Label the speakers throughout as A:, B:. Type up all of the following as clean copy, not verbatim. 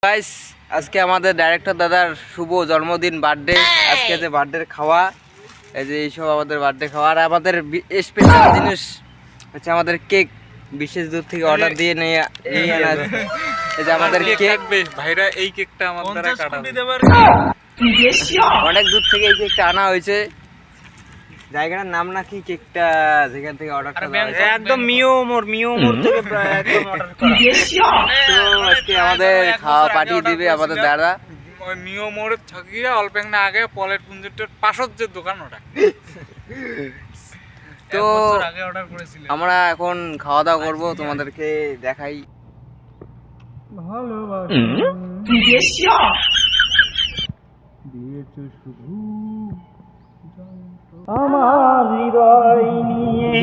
A: Guys আজকে আমাদের director দাদার শুভ জন্মদিন, বার্থডে। আজকে যে বার্থডে খাওয়া, এই যে এইসব আমাদের বার্থডে খাওয়া। আর আমাদের স্পেশাল জিনিস হচ্ছে আমাদের কেক, বিশেষ দূর থেকে অর্ডার দিয়ে নিয়ে আনা। এই যে আমাদের কেক
B: ভাইরা, এই কেকটা আমাদের দ্বারা কাটাবে।
A: অনেক দূর থেকে এই কেকটা আনা হয়েছে। জায়গাটার নাম নাকি কেকটা যেখান থেকে অর্ডারটা একদম মিও মোড় থেকে একদম অর্ডার করা। তো আজকে আমাদের খাওয়া পাঠিয়ে দিবে আমাদের দাদা।
B: ওই মিও মোড়ের থাকিয়া অল্পেক না আগে পলের পুঞ্জিটার পাশের যে দোকান ওটা।
A: তো
B: আগে অর্ডার করেছিলাম।
A: আমরা এখন খাওয়া দাওয়া করবো, তোমাদেরকে দেখাই।
C: আমার হৃদয় নিয়ে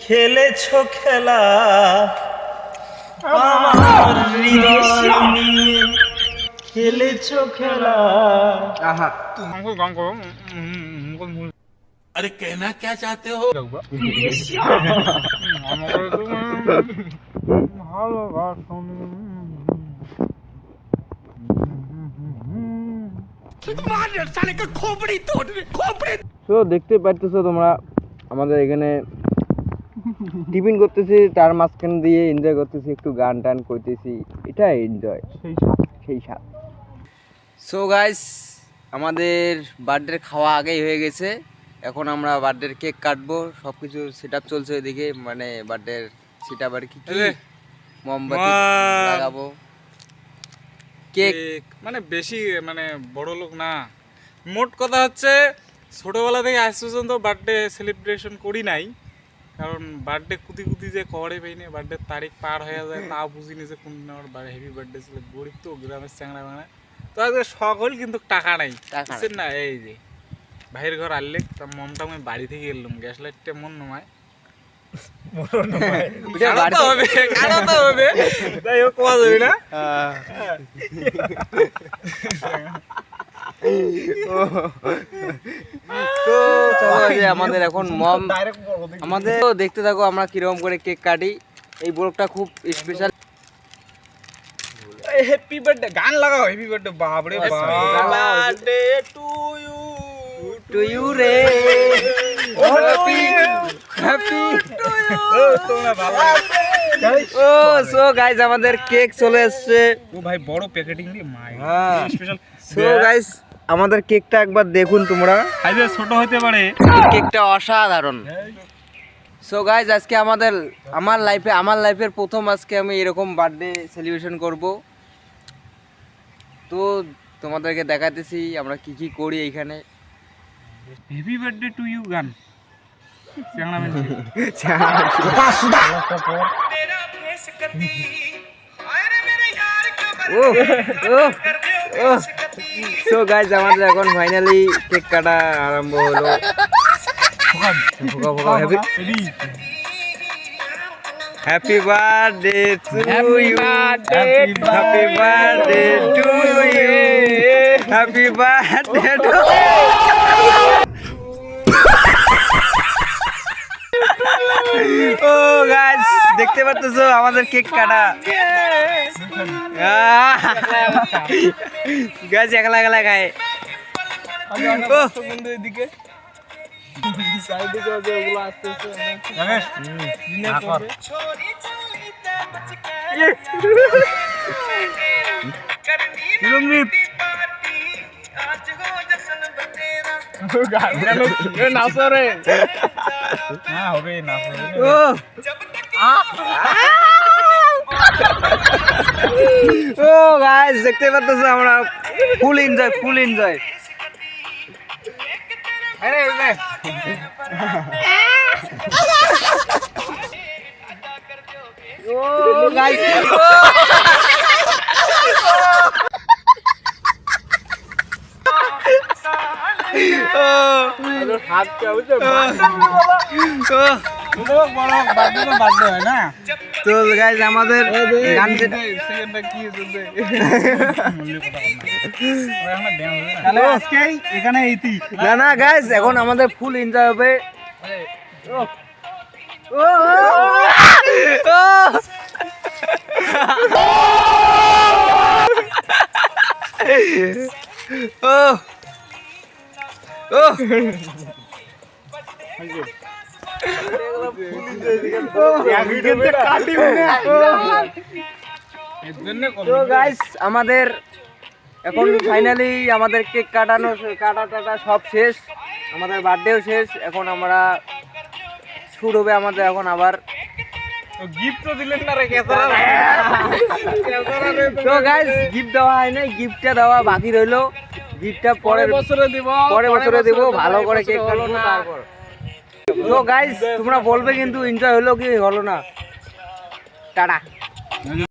C: খেলেছো খেলা, আমার হৃদয় নিয়ে খেলেছো খেলা।
A: আহা
B: हमको गांव को
C: अरे कहना क्या चाहते हो?
A: তো দেখতে পাচ্ছো তোমরা, আমাদের এখানে টিফিন করতেছি, তার মাঝখান দিয়ে এনজয় করতেছি, একটু গান টান করতেছি, এটা এনজয়, সেই সাথ। সো গাইস, আমাদের বার্থডে খাওয়া আগেই হয়ে গেছে। এখন আমরা বার্থডের কেক কাটবো, সব কিছু সেট আপ চলছে ওইদিকে, মানে বার্থডের সেট আপ আর কি, মোমবাতি লাগাবো। কেক
B: মানে বেশি মানে বড় লোক না, মোট কথা হচ্ছে ছোটবেলা থেকে আজ পর্যন্ত বার্থডে সেলিব্রেশন করি নাই। কারণ বার্থডে কুতি যে করে পাইনি, বার্থডে তারিখ পার হয়ে যায়, তা বুঝিনি যে কোন দিন আমার হ্যাপি বার্থডে ছিল। গরিব তো, গ্রামের চ্যাংড়া বাংলা, তো আজকে শখ হল কিন্তু টাকা নাই না। এই যে ভাইয়ের ঘর আনলে তার মমটা আমি বাড়ি থেকে এলাম, গ্যাস লাইটটা মন নয় তাই হোক, কোয়া যাবে না।
A: তো চলো, আমাদের এখন মম, আমাদের দেখতে থাকো আমরা কিরকম করে কেক কাটি। এই ব্লগটা খুব স্পেশাল।
B: হ্যাপি বার্থডে গান লাগাও, হ্যাপি বার্থডে। বাপরে বার্থডে
A: টু ইউ রে, হ্যাপি হ্যাপি টু ইউ। ও সো গাইস, আমাদের কেক চলে এসেছে।
B: ও ভাই বড় প্যাকেটিং দিয়ে মাই স্পেশাল।
A: সো গাইস, আমাদের কেকটা একবার দেখুন তোমরা,
B: সাইজে ছোট হতে পারে,
A: কেকটা অসাধারণ। সো গাইস, আজকে আমার লাইফের প্রথম আজকে আমি এরকম বার্থডে সেলিব্রেশন করব। তো তোমাদেরকে দেখাতেছি আমরা কি কি করি এইখানে।
B: হ্যাপি বার্থডে টু ইউ গান
A: সো গাইস, আমাদের এখন ফাইনালি কেক কাটা আরম্ভ হলো। Happy birthday to you, happy birthday to you, happy birthday to. ও গাইস, দেখতে পাচ্ছো আমাদের কেক কাটা। গাছ একলা একলা খায়।
B: এদিকে নাচো রে, হ্যাঁ হবে নাচো।
A: ও গাইস, দেখতে পাচ্ছো আমরা ফুল এনজয়।
B: আরে
A: ও গাইস,
B: হাত কে বুঝছো, বড় বার্থডে হয় না।
A: তো গাইস আমাদের গান
B: সেকেন্ডটা কি হচ্ছে
C: তাহলে আজকে এখানে এইতি
A: না না গাইস এখন আমাদের ফুল এনজয় হবে ও ও ও তো গাইস আমাদের এখন ফাইনালি আমাদের কেক কাটা সব শেষ, আমাদের বার্থডেও শেষ। এখন আমরা শুট হবে আমাদের এখন আবার।
B: গিফট তো দিলেন না রে
A: তো গাইস গিফট দেওয়া হয় নাই, গিফটটা দেওয়া বাকি রইলো। গিফটটা পরের বছরে দিব ভালো করে কেক কাটবো তারপর। তো গাইস তোমরা বলবে কিন্তু এনজয় হলো কি হলো না। টাটা।